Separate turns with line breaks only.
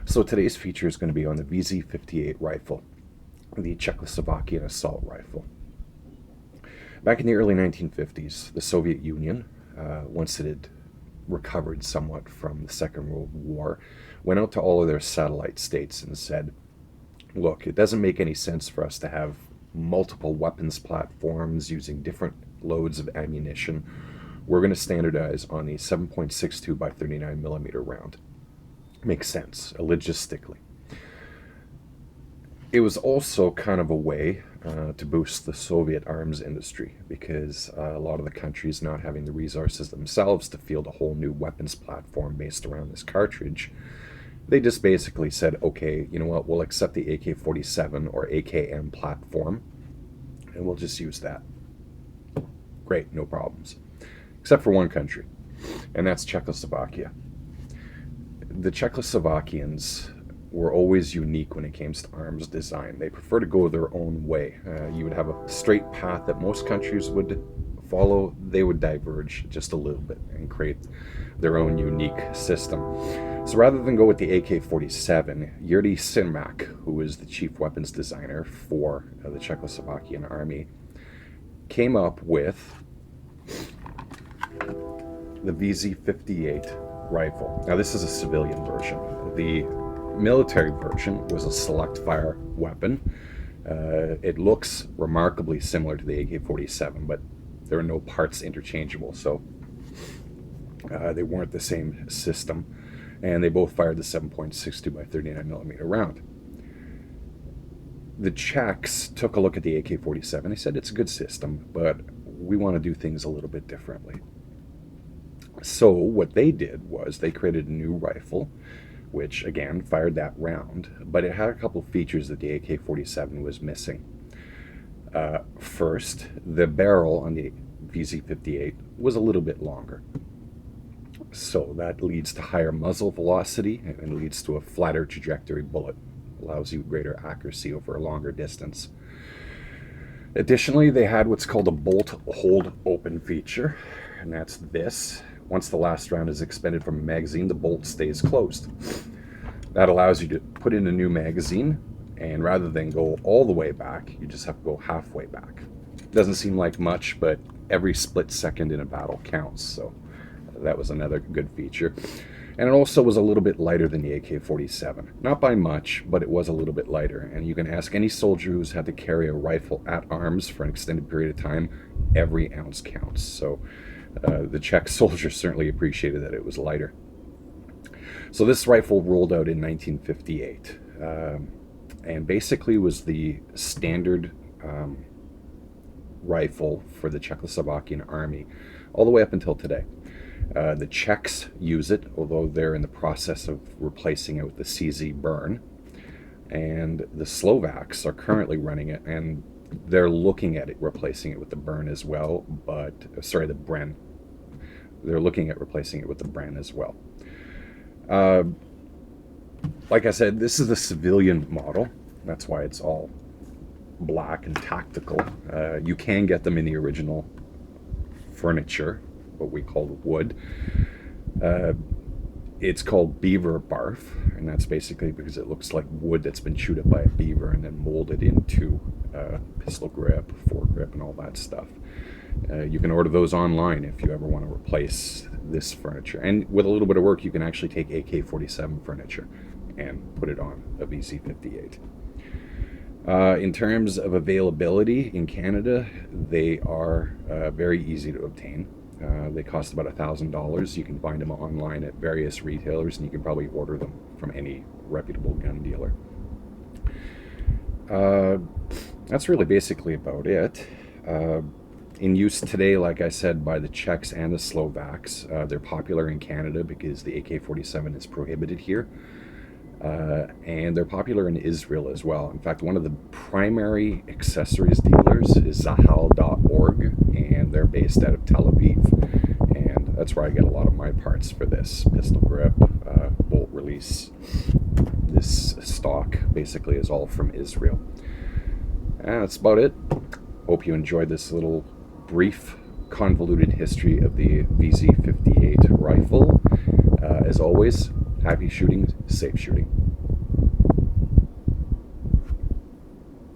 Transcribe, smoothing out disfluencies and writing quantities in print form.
So today's feature is going to be on the Vz.58 rifle, the Czechoslovakian assault rifle. Back in the early 1950s, the Soviet Union, once it had recovered somewhat from the Second World War, went out to all of their satellite states and said, look, it doesn't make any sense for us to have multiple weapons platforms using different loads of ammunition. We're going to standardize on the 7.62 by 39 millimeter round. Makes sense, logistically. It was also kind of a way to boost the Soviet arms industry, because a lot of the countries not having the resources themselves to field a whole new weapons platform based around this cartridge, they just basically said, okay, you know what, we'll accept the AK-47 or AKM platform, and we'll just use that. Great, no problems. Except for one country, and that's Czechoslovakia. The Czechoslovakians were always unique when it came to arms design. They prefer to go their own way. You would have a straight path that most countries would follow. They would diverge just a little bit and create their own unique system. So rather than go with the AK-47, Yuri Simak, who was the chief weapons designer for the Czechoslovakian army, came up with the Vz.58 rifle. Now this is a civilian version. The military version was a select fire weapon. It looks remarkably similar to the AK-47, but there are no parts interchangeable, so they weren't the same system, and they both fired the 7.62 by 39 millimeter round. The Czechs took a look at the AK-47. They said it's a good system, but we want to do things a little bit differently. So what they did was they created a new rifle, which again fired that round, but it had a couple of features that the AK-47 was missing. First, the barrel on the Vz.58 was a little bit longer. So that leads to higher muzzle velocity and leads to a flatter trajectory bullet. Allows you greater accuracy over a longer distance. Additionally, they had what's called a bolt hold open feature, and that's this. Once the last round is expended from a magazine, the bolt stays closed. That allows you to put in a new magazine, and rather than go all the way back, you just have to go halfway back. Doesn't seem like much, but every split second in a battle counts, so that was another good feature. And it also was a little bit lighter than the AK-47. Not by much, but it was a little bit lighter. And you can ask any soldier who's had to carry a rifle at arms for an extended period of time, every ounce counts. So the Czech soldiers certainly appreciated that it was lighter. So this rifle rolled out in 1958, and basically was the standard rifle for the Czechoslovakian army all the way up until today. The Czechs use it, although they're in the process of replacing it with the CZ Burn, and the Slovaks are currently running it, and they're looking at it replacing it with the Burn as well, but sorry, the Bren. They're looking at replacing it with the Bren as well. Like I said, this is the civilian model. That's why it's all black and tactical. You can get them in the original furniture, what we call wood. It's called beaver barf, and that's basically because it looks like wood that's been chewed up by a beaver and then molded into pistol grip, foregrip, and all that stuff. You can order those online if you ever want to replace this furniture. And with a little bit of work, you can actually take AK-47 furniture and put it on a Vz.58. In terms of availability in Canada, they are very easy to obtain. They cost about $1,000. You can find them online at various retailers, and you can probably order them from any reputable gun dealer. That's really basically about it. In use today, like I said, by the Czechs and the Slovaks. They're popular in Canada because the AK-47 is prohibited here. And they're popular in Israel as well. In fact, one of the primary accessories dealers is Zahal.org, and they're based out of Tel Aviv. And that's where I get a lot of my parts for this. Pistol grip, bolt release. This stock basically is all from Israel. And that's about it. Hope you enjoyed this little brief, convoluted history of the Vz.58 rifle. As always, happy shooting, safe shooting.